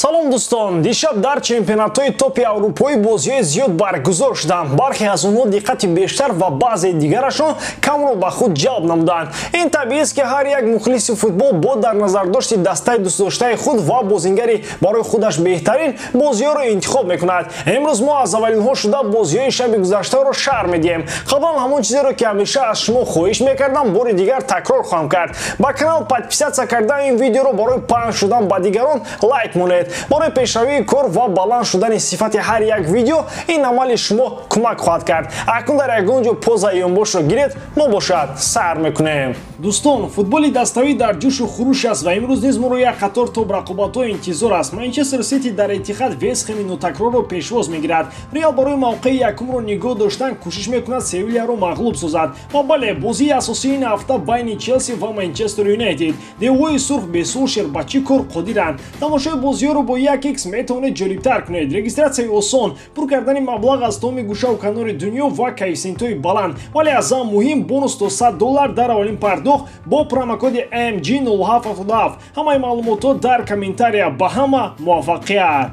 салом дӯстон, дишаб дар чемпионатҳои топи аврупои бозиҳои зиёд баргузор шуданд. Бархе аз онҳо диққати бештар ва баъзе дигарашон камро ба худ ҷалб намуданд. Ин табиист ки ҳар як мухлиси футбол бо дар назардошти дастаи дӯстдоштаи худ ва бозингари барои худаш беҳтарин бозиҳоро интихоб мекунад. Имрӯз мо аз аввалинҳо шуда бозиҳои шаби гузаштаро шарҳ медиҳем. Қаблан ҳамон чизеро ки ҳамеша аз шумо хоҳиш мекардам бори дигар такрор хоҳам кард. Ба канал подписатсия карда ин видеоро барои паҳн шудан ба дигарон лайк монед. Барои пешравии кор ва баланд шудани сифати ҳар як видео ин амали шумо кӯмак хоҳад кард. Акнун дар ягон ҷо поза ёнбошро гиред, мо бошад сайр мекунем. Дӯстон, футболи даставӣ дар ҷӯшу хуруш аст ва имрӯз низ моро як қатор тоб рақобатҳо интизор аст. Манчестер Сити дар Этихад Вестхеми нотакрорро пешвоз мегирад. Реал барои мавқеи якумро нигоҳ доштан кӯшиш мекунад Севильяро мағлуб созад. Ва бале, бозии асосии ин ҳафта байни Челси ва Манчестер Юнайтед. Девҳои сурх бе Сулшер ба чӣ кор қодиранд? Тамошои бозиҳоро бо 1x метавонед ҷолибтар кунед. Регистратсияи осон, пур кардани маблағ аз томи гӯшаву канори дунё ва коэффициентҳои баланд. Вале аз ҳам муҳим бонус то $100 дар аввалин пардохт бо промокоди AMG0777. Ҳамаи маълумото дар комментария. Ба ҳама муваффақият.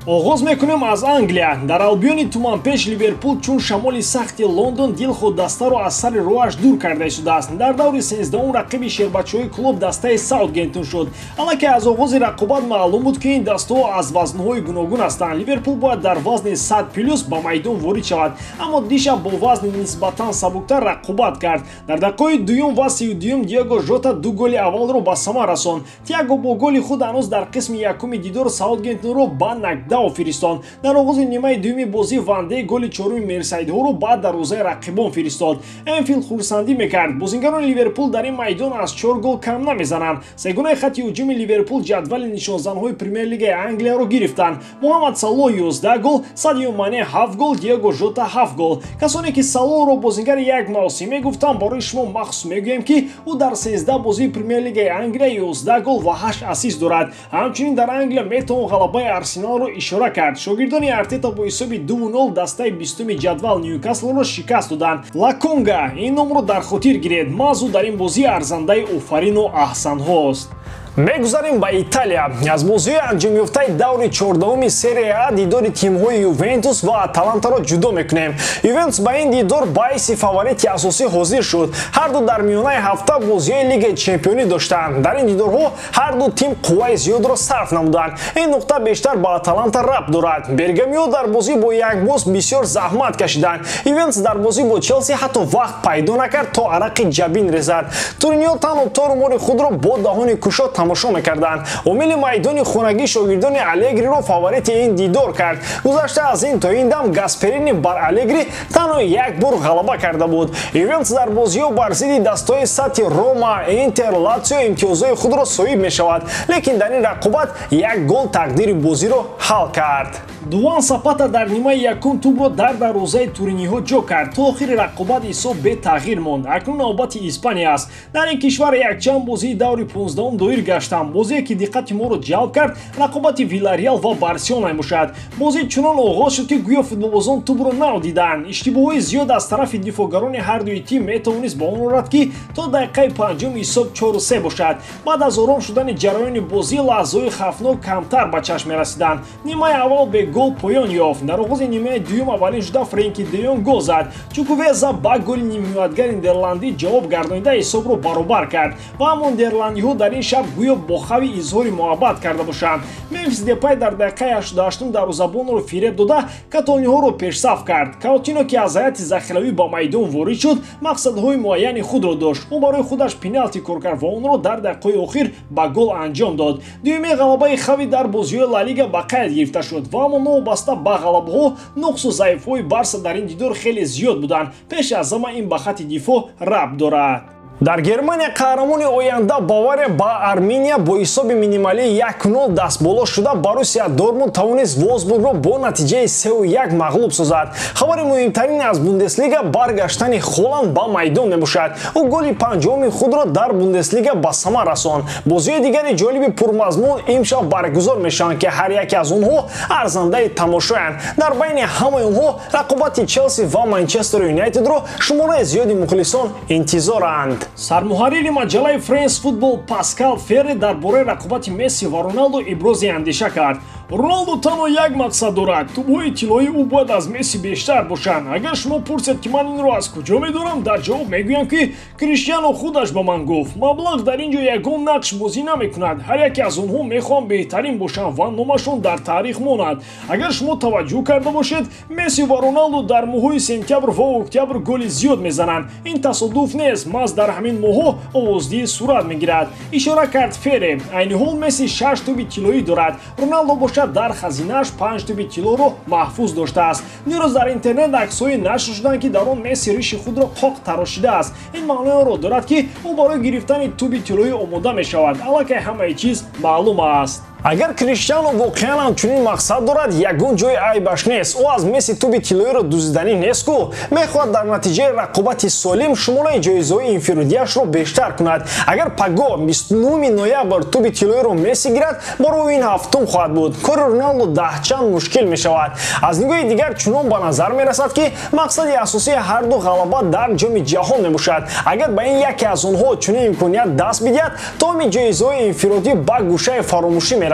оғоз мекунем аз Англия. Дар Албиони Туманпеш Ливерпул чун шамоли сахти Лондон дилход дастаро аз сари роҳаш дур карда истодааст. Дар даври 13-ум рақиби шербачаҳои клуб дастаи Саутгемптон шуд. Аллакай аз оғози рақобат маълум буд ки ин дастаҳо аз вазнҳои гуногун ҳастанд. Ливерпул бояд дар вазни 100+ ба майдон ворид шавад, аммо дишаб бо вазни нисбатан сабуктар рақобат кард. Дар дақиқаи 2 ва 32 Диего Жота ду голи аввалро ба самар расон. Тиаго бо голи худ ҳанӯз дар қисми якуми дидор Саутгемптонро ба нокдаун фиристод. Дар оғози нимаи дуюми бозӣ Ванде голи чоруми Мерсайдҳоро ба дарвозаи рақибон фиристод. Энфилд хурсандӣ мекард. Бозингарони Ливерпул дар ин майдон аз 4 гол кам намезананд. Сегонаи хатти ҳуҷуми Ливерпул ҷадвали нишонзанҳои Премер-лигаи Англияро гирифтанд. Муҳаммад Салоҳ 11 гол, Садио Мане 7 гол, Диего Жота 7 гол. Касоне ки Салоҳро бозингари як мавсим мегуфтанд, барои шумо махсус мегӯем ки ӯ дар 13 бозии Премер-лигаи Англия 11 гол ва 8 ассист дорад. Ҳамчунин дар Англия метавон ғалабаи Арсеналро ишора кард. Шогирдони Артета бо ҳисоби 2-0 дастаи 20-уми ҷадвал Ньюкаслро шикаст доданд. Лаконга, ин номро дар хотир гиред. Мазу дар ин бозӣ арзандаи офарину аҳсанҳост. Мегузарем ба Италия. Аз бозиҳои анҷомёфтаи даври 14-уми серия А дидори тимҳои Ювентус ва Аталантаро ҷудо мекунем. Ювентус ба ин дидор баъси фаворити асосӣ ҳозир шуд. Ҳар ду дар миёнаи ҳафта бозиҳои Лигаи Чемпионӣ доштанд. Дар ин дидорҳо ҳар ду тим қувваи зиёдро сарф намуданд. Ин нуқта бештар ба Аталанта рабт дорад. Бергамиҳо дар бозӣ бо якбоз бисёр заҳмат кашиданд. Ювентус дар бозӣ бо Челси ҳатто вақт пайдо накард то арақи ҷабин резад. Туриньо танҳо торумори худро бо даҳони кушод тамошо мекарданд. Омили майдони хонагӣ шогирдони Алегриро фаворити ин дидор кард. Гузашта аз ин то ин дам Гасперини бар Алегри танҳо як бор ғалаба карда буд. Ювентус дар бозиҳо бар зидди дастаҳои сатҳи Рома, Интер, Латсио имтиёзҳои худро соҳиб мешавад, лекин дар ин рақобат як гол тақдири бозиро ҳал кард. Дуан Сапата дар нимаи якум тӯбро дар дарвозаи туриниҳо ҷо кард. То охири рақобат ҳисоб бетағйир монд. Акнун навбати Испания аст. Дар ин кишвар якчанд бозии даври 15-ум доир гаштанд. Бозие ки диққати моро ҷалб кард рақобати Виларреал ва Барселона мебошад. Бозӣ чунон оғоз шуд ки гӯё футболбозон тӯбро надиданд. Иштибоҳои зиёд аз тарафи дифоъгарони ҳар дуи тим метавонист ба он орад ки то дақиқаи 5 ҳисоб 4-3 бошад. Баъд аз ором шудани ҷараёни бозӣ лаҳзаҳои хавфнок камтар ба чашм мерасиданд. Нимаи аввал бе гол поён ёфт. Дар оғози нимаи дуюм аввалин шуда Френки де Йонг гол зад. Чукувеза ба голи нимҳиматгари нидерландӣ ҷавоб гардонида ҳисобро баробар кард. Ва ҳамон нидерландиҳо дар ин шаб гӯё бо хави изҳори муҳаббат карда бошанд. Мемфис Депай дар дақиқаи 88 дарвозабонро фиреб дода каталониҳоро пешсаф кард. Каутино ки аз ҳайати захиравӣ ба майдон ворид шуд, мақсадҳои муайяни худро дошт. ӯ барои худаш пеналти кор кард ва онро дар дақиқаи охир ба гол анҷом дод. дуюмин ғалабаи хави дар бозиҳои Ла Лига ба қайд гирифта шуд ва аммо новобаста ба ғалабаҳо нуқсу заифҳои Барса дар ин дидор хеле зиёд буданд. Пеш аз ҳама ин ба хатти дифоъ рабт дорад. Дар Германия қаҳрамони оянда Бавария ба Армения бо ҳисоби минималии 1-0 дастболо шуда Боруссия Дортмунд тавонист Волсбургро бо натиҷаи 3-1 мағлуб созад. Хабари муҳимтарин аз Бундеслига баргаштани Холланд ба майдон мебошад. Ӯ голи 5-уми худро дар Бундеслига ба самар расон. Бозиҳои дигари ҷолиби пурмазмун имшаб баргузор мешаванд ки ҳар яке аз онҳо арзандаи тамошоянд. Дар байни ҳамаи онҳо рақобати Челси ва Манчестер Юнайтедро шумораи зиёди мухлисон интизоранд. сармуҳаррири маҷаллаи France Football Паскал Ферре дар бораи рақобати Месси ва Роналдо ибрози андеша кард. Роналдо танҳо як мақсад дорад, тӯбҳои тиллои ӯ бояд аз Месси бештар бошанд. Агар шумо пурсед ки ман инро аз куҷо медонам, дар ҷавоб мегӯям ки Криштиано худаш ба ман гуфт. Маблағ дар ин ҷо ягон нақш бозӣ намекунад. Ҳар яке аз онҳо мехоҳанд беҳтарин бошанд ва номашон дар таърих монад. Агар шумо таваҷҷӯҳ карда бошед, Месси ва Роналдо дар моҳҳои сентябр ва октябр голи зиёд мезананд. Ин тасодуф нест, маҳз дар ҳамин моҳҳо овоздиҳӣ сурат мегирад, ишора кард Ферре. Айни ҳол Месси 6 тӯби тиллоӣ дорад. Роналдо бошад дар хазинааш 5 тӯби тиллоро маҳфуз доштааст. Дирӯз дар интернет аксҳое нашр шуданд ки дар он Месси риши худро қоқ тарошидааст. ин маънои онро дорад ки ӯ барои гирифтани тӯби тиллоӣ омода мешавад. аллакай ҳамаи чиз маълум аст. Агар Криштиано воқеан ҳамчунин мақсад дорад, ягон ҷои айбаш нест. ӯ аз Месси тӯби тиллоиро дуздиданӣ нест ку. Мехоҳад дар натиҷаи рақобати солим шумораи ҷоизаҳои инфиродиашро бештар кунад. Агар Паго 29 ноябр тӯби тиллоиро Месси гирад, барои ин ҳафтум хоҳад буд. кори Роналдо даҳчанд мушкил мешавад. аз нигоҳи дигар чунон ба назар мерасад ки мақсади асосии ҳарду ғалаба дар ҷоми ҷаҳон мебошад. агар ба ин яке аз онҳо чунин имконият даст бидиҳад, томи ҷоизаҳои инфиродӣ ба гӯшаи фаромӯшӣ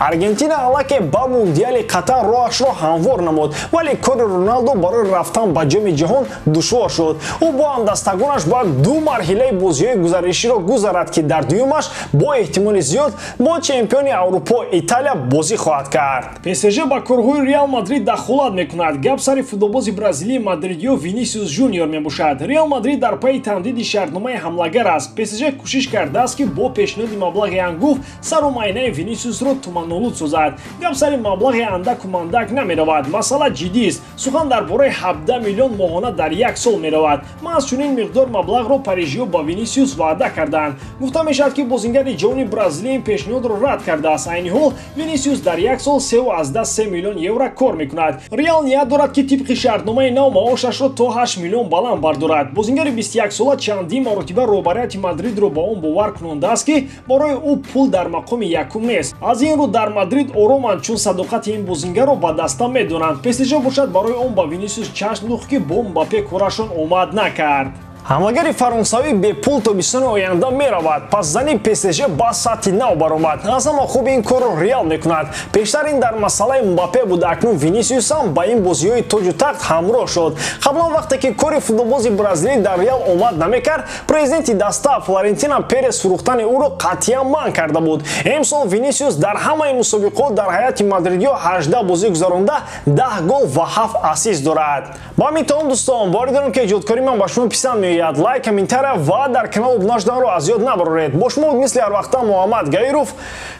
Аргентина аллакай ба мундиали Қатар роҳашро ҳамвор намуд, вале кори Роналдо барои рафтан ба ҷоми ҷаҳон душвор шуд. ӯ бо ҳамдастагонаш бояд ду марҳилаи бозиҳои гузариширо гузарад ки дар дуюмаш бо эҳтимоли зиёд бо чемпиони Аврупо Италия бозӣ хоҳад кард. ПСЖ ба корҳои Реал Мадрид дахолат мекунад. гап сари футболбози бразилии мадридиё Винисиус Жуниор мебошад. Реал Мадрид дар пайи тамдиди шартномаи ҳамлагар аст. ПСЖ кӯшиш кардааст ки бо пешниҳоди маблағи ангуф сару майнаи Винисиусро туманолуд созад. гап сари маблағи андаку мандак намеравад. масъала ҷиддист. сухан дар бораи 17 миллион моҳона дар як сол меравад. маҳз чунин миқдор маблағро парижиё ба Винисиус ваъда карданд. гуфта мешавад ки бозингари ҷавони бразилия ин пешниҳодро рад кардааст. айни ҳол Винисиус дар як сол 3.3 миллион евро кор мекунад. Реал ният дорад ки тибқи шартномаи нав маошашро то 8 миллион баланд бардорад. бозингари 21 сола чандин маротиба роҳбарияти Мадридро ба он бовар кунондааст ки барои ӯ пул дар мақоми якум нест. аз ин рӯ дар Мадрид ороманд, чун садоқати ин бозингарро ба даста медонанд. ПСЖ бошад барои он ба Винисиус чашм дӯхт ки бо Мбаппе корашон омад накард. ҳамлагари фаронсавӣ бепул тобистони оянда меравад. пас зани ПСЖ ба сатҳи нав баромад. аз ҳама хуб ин корро Реал мекунад. пештар ин дар масъалаи Мбаппе буд, акнун Винисиус ҳам ба ин бозиҳои тоҷу тахт ҳамроҳ шуд. қаблан вақте ки кори футболбози бразилӣ дар Реал омад намекард, президенти даста Флорентино Перес фурӯхтани ӯро қатъиян манъ карда буд. имсол Винисиус дар ҳамаи мусобиқот дар ҳайати мадридиё 18 бозӣ гузаронда 10 гол ва 7 ассист дорад. ба ҳамин тамом дӯстон, бори дорам ки эҷодкории ман ба шумо писанд меояд. лайк, комментария ва дар канал обуна шуданро аз ёд набароред. бо шумо мисли ҳар вақта Муҳаммад Гаиров.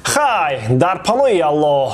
хай дар паноҳи Аллоҳ.